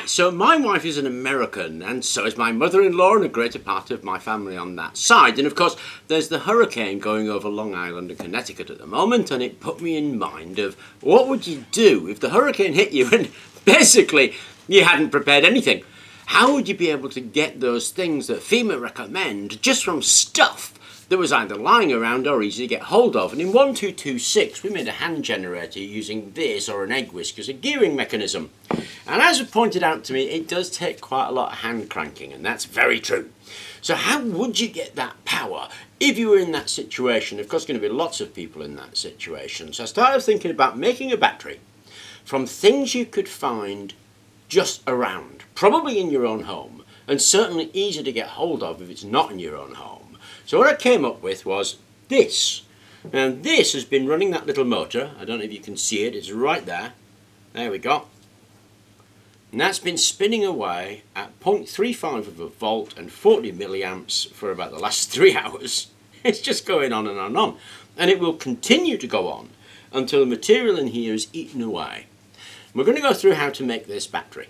Right, so my wife is an American, and so is my mother-in-law and a greater part of my family on that side. And of course, there's the hurricane going over Long Island and Connecticut at the moment, and it put me in mind of what would you do if the hurricane hit you and basically you hadn't prepared anything? How would you be able to get those things that FEMA recommend just from stuff that was either lying around or easy to get hold of? And in 1226 we made a hand generator using this or an egg whisk as a gearing mechanism. And as was pointed out to me, it does take quite a lot of hand cranking, and that's very true. So how would you get that power if you were in that situation? Of course, going to be lots of people in that situation. So I started thinking about making a battery from things you could find just around, probably in your own home, and certainly easy to get hold of if it's not in your own home. So what I came up with was this. Now this has been running that little motor. I don't know if you can see it, it's right there. There we go. And that's been spinning away at 0.35 of a volt and 40 milliamps for about the last 3 hours. It's just going on and on and on. And it will continue to go on until the material in here is eaten away. We're going to go through how to make this battery.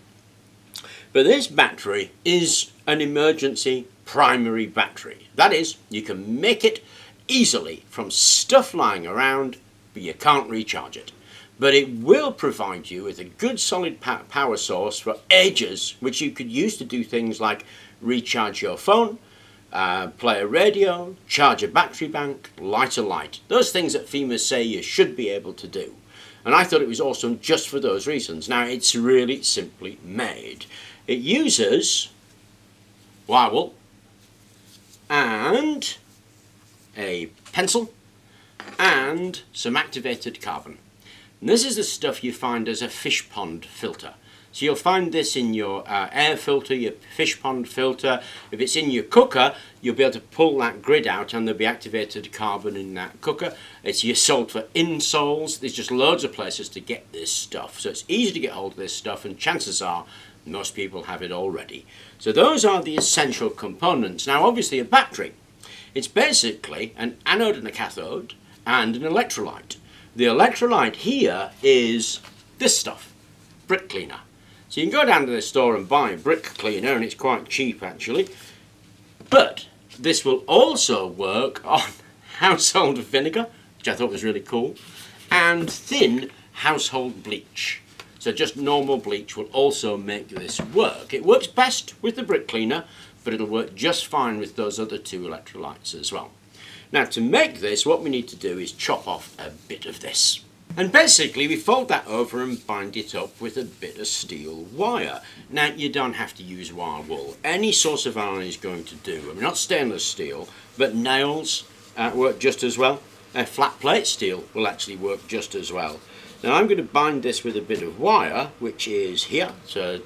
But this battery is an emergency primary battery. That is, you can make it easily from stuff lying around, but you can't recharge it. But it will provide you with a good solid power source for ages, which you could use to do things like recharge your phone, play a radio, charge a battery bank, light a light. Those things that FEMA say you should be able to do. And I thought it was awesome just for those reasons. Now it's really simply made. It uses wire wool and a pencil and some activated carbon. And this is the stuff you find as a fish pond filter. So you'll find this in your air filter, your fish pond filter. If it's in your cooker, you'll be able to pull that grid out and there'll be activated carbon in that cooker. It's your sold for insoles. There's just loads of places to get this stuff. So it's easy to get hold of this stuff, and chances are most people have it already. So those are the essential components. Now obviously a battery, it's basically an anode and a cathode and an electrolyte. The electrolyte here is this stuff, brick cleaner. So you can go down to the store and buy a brick cleaner, and it's quite cheap actually. But this will also work on household vinegar, which I thought was really cool, and thin household bleach. So just normal bleach will also make this work. It works best with the brick cleaner, but it'll work just fine with those other two electrolytes as well. Now to make this, what we need to do is chop off a bit of this. And basically we fold that over and bind it up with a bit of steel wire. Now you don't have to use wire wool. Any source of iron is going to do. I mean, not stainless steel, but nails work just as well. Flat plate steel will actually work just as well. Now I'm going to bind this with a bit of wire, which is here, so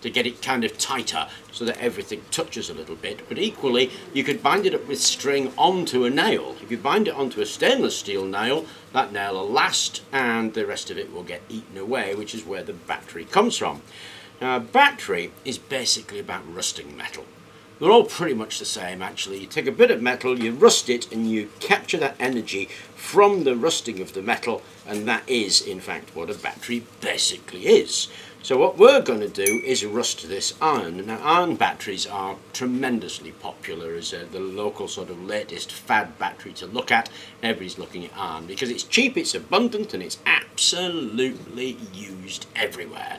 to get it kind of tighter so that everything touches a little bit. But equally, you could bind it up with string onto a nail. If you bind it onto a stainless steel nail, that nail will last and the rest of it will get eaten away, which is where the battery comes from. Now a battery is basically about rusting metal. They're all pretty much the same actually. You take a bit of metal, you rust it, and you capture that energy from the rusting of the metal, and that is in fact what a battery basically is. So what we're going to do is rust this iron. Now iron batteries are tremendously popular as the local sort of latest fad battery to look at. Everybody's looking at iron because it's cheap, it's abundant, and it's absolutely used everywhere.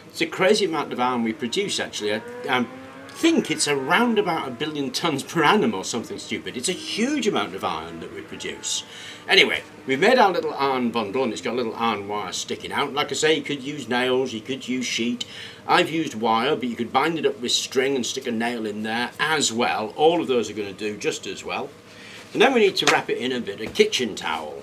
It's a crazy amount of iron we produce actually. I think it's around about 1 billion tons per annum or something stupid. It's a huge amount of iron that we produce. Anyway, we've made our little iron bundle, and it's got a little iron wire sticking out. Like I say, you could use nails, you could use sheet. I've used wire, but you could bind it up with string and stick a nail in there as well. All of those are going to do just as well. And then we need to wrap it in a bit of kitchen towel.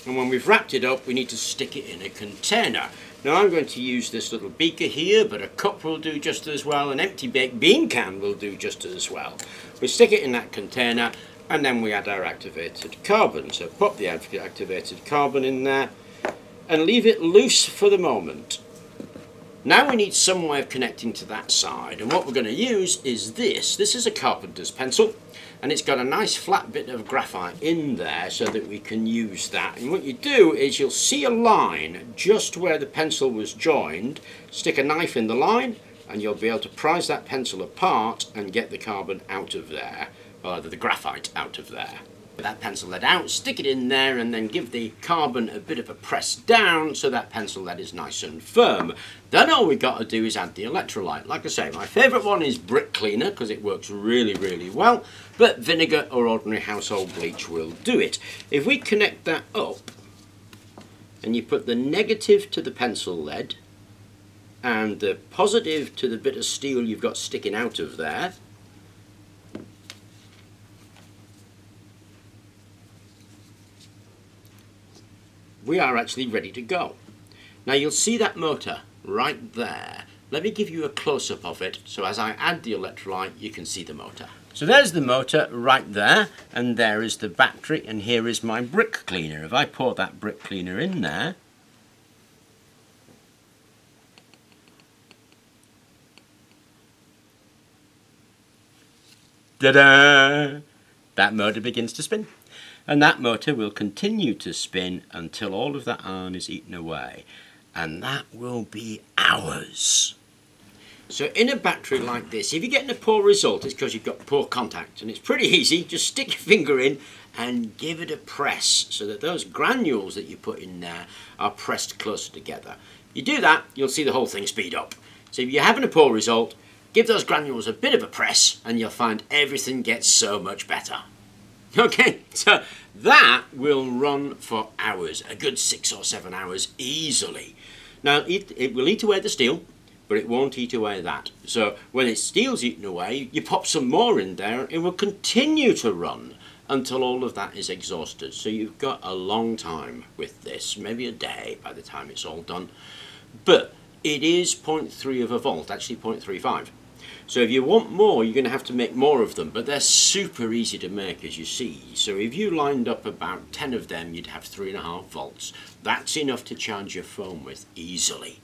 And when we've wrapped it up, we need to stick it in a container. Now I'm going to use this little beaker here, but a cup will do just as well. An empty baked bean can will do just as well. We stick it in that container, and then we add our activated carbon. So pop the activated carbon in there and leave it loose for the moment. Now we need some way of connecting to that side, and what we're going to use is this. This is a carpenter's pencil, and it's got a nice flat bit of graphite in there so that we can use that. And what you do is you'll see a line just where the pencil was joined, stick a knife in the line, and you'll be able to prise that pencil apart and get the carbon out of there, or the graphite out of there. Get that pencil lead out, stick it in there, and then give the carbon a bit of a press down so that pencil lead is nice and firm. Then all we've got to do is add the electrolyte. Like I say, my favourite one is brick cleaner because it works really, really well, but vinegar or ordinary household bleach will do it. If we connect that up, and you put the negative to the pencil lead, and the positive to the bit of steel you've got sticking out of there, we are actually ready to go. Now you'll see that motor right there. Let me give you a close-up of it so as I add the electrolyte you can see the motor. So there's the motor right there, and there is the battery, and here is my brick cleaner. If I pour that brick cleaner in there, ta-da! That motor begins to spin. And that motor will continue to spin until all of that iron is eaten away. And that will be hours. So in a battery like this, if you're getting a poor result, it's because you've got poor contact. And it's pretty easy. Just stick your finger in and give it a press so that those granules that you put in there are pressed closer together. You do that, you'll see the whole thing speed up. So if you're having a poor result, give those granules a bit of a press and you'll find everything gets so much better. Okay, so that will run for hours, a good 6 or 7 hours easily. Now it will eat away the steel, but it won't eat away that. So when the steel's eaten away, you pop some more in there, it will continue to run until all of that is exhausted. So you've got a long time with this, maybe a day by the time it's all done. But it is 0.3 of a volt, actually 0.35. So if you want more, you're going to have to make more of them, but they're super easy to make, as you see. So if you lined up about 10 of them, you'd have 3.5 volts. That's enough to charge your phone with easily.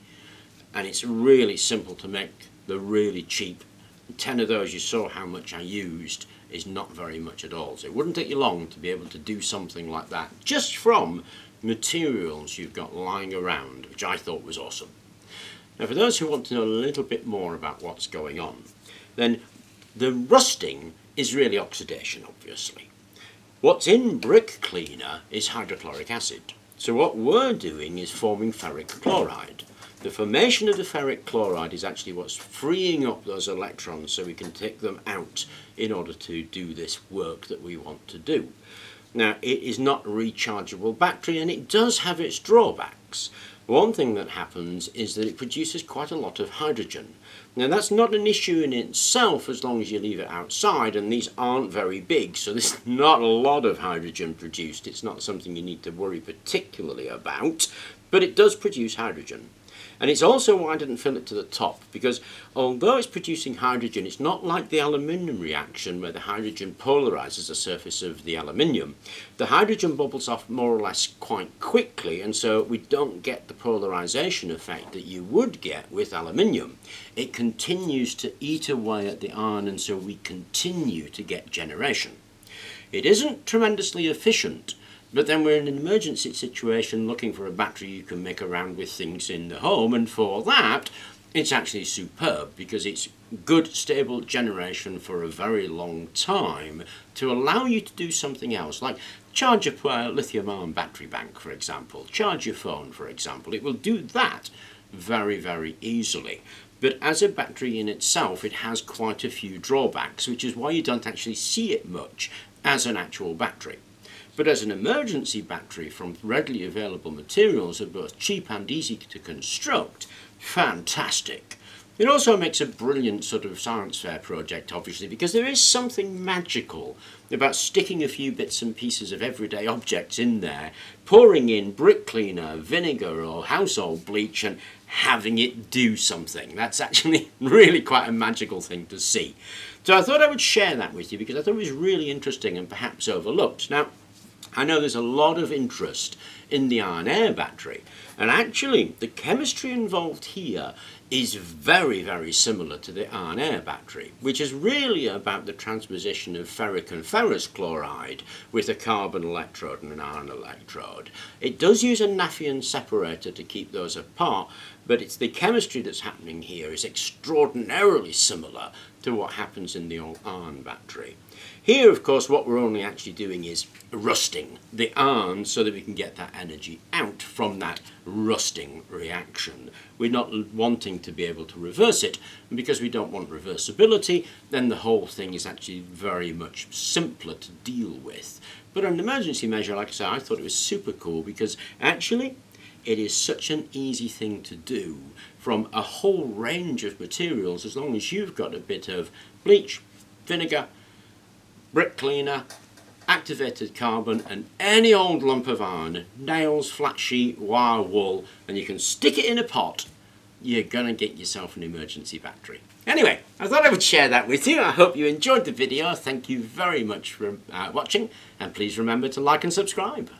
And it's really simple to make. They're really cheap. 10 of those, you saw how much I used, is not very much at all. So it wouldn't take you long to be able to do something like that, just from materials you've got lying around, which I thought was awesome. Now for those who want to know a little bit more about what's going on, then the rusting is really oxidation, obviously. What's in brick cleaner is hydrochloric acid. So what we're doing is forming ferric chloride. The formation of the ferric chloride is actually what's freeing up those electrons so we can take them out in order to do this work that we want to do. Now it is not a rechargeable battery and it does have its drawbacks. One thing that happens is that it produces quite a lot of hydrogen. Now that's not an issue in itself as long as you leave it outside, and these aren't very big, so there's not a lot of hydrogen produced. It's not something you need to worry particularly about, but it does produce hydrogen. And it's also why I didn't fill it to the top, because although it's producing hydrogen, it's not like the aluminium reaction where the hydrogen polarizes the surface of the aluminium. The hydrogen bubbles off more or less quite quickly, and so we don't get the polarization effect that you would get with aluminium. It continues to eat away at the iron, and so we continue to get generation. It isn't tremendously efficient, but then we're in an emergency situation looking for a battery you can make around with things in the home, and for that it's actually superb because it's good stable generation for a very long time to allow you to do something else, like charge a lithium-ion battery bank, for example, charge your phone, for example. It will do that very, very easily. But as a battery in itself, it has quite a few drawbacks, which is why you don't actually see it much as an actual battery. But as an emergency battery from readily available materials that are both cheap and easy to construct, fantastic. It also makes a brilliant sort of science fair project, obviously, because there is something magical about sticking a few bits and pieces of everyday objects in there, pouring in brick cleaner, vinegar or household bleach and having it do something. That's actually really quite a magical thing to see. So I thought I would share that with you because I thought it was really interesting and perhaps overlooked. Now, I know there's a lot of interest in the iron air battery, and actually the chemistry involved here is very, very similar to the iron air battery, which is really about the transposition of ferric and ferrous chloride with a carbon electrode and an iron electrode. It does use a Nafion separator to keep those apart, but it's the chemistry that's happening here is extraordinarily similar to what happens in the old iron battery. Here, of course, what we're only actually doing is rusting the iron so that we can get that energy out from that rusting reaction. We're not wanting to be able to reverse it, and because we don't want reversibility, then the whole thing is actually very much simpler to deal with. But an emergency measure, like I say, I thought it was super cool because actually it is such an easy thing to do from a whole range of materials, as long as you've got a bit of bleach, vinegar, brick cleaner, activated carbon, and any old lump of iron, nails, flat sheet, wire, wool, and you can stick it in a pot. You're gonna get yourself an emergency battery. Anyway, I thought I would share that with you. I hope you enjoyed the video. Thank you very much for watching, and please remember to like and subscribe.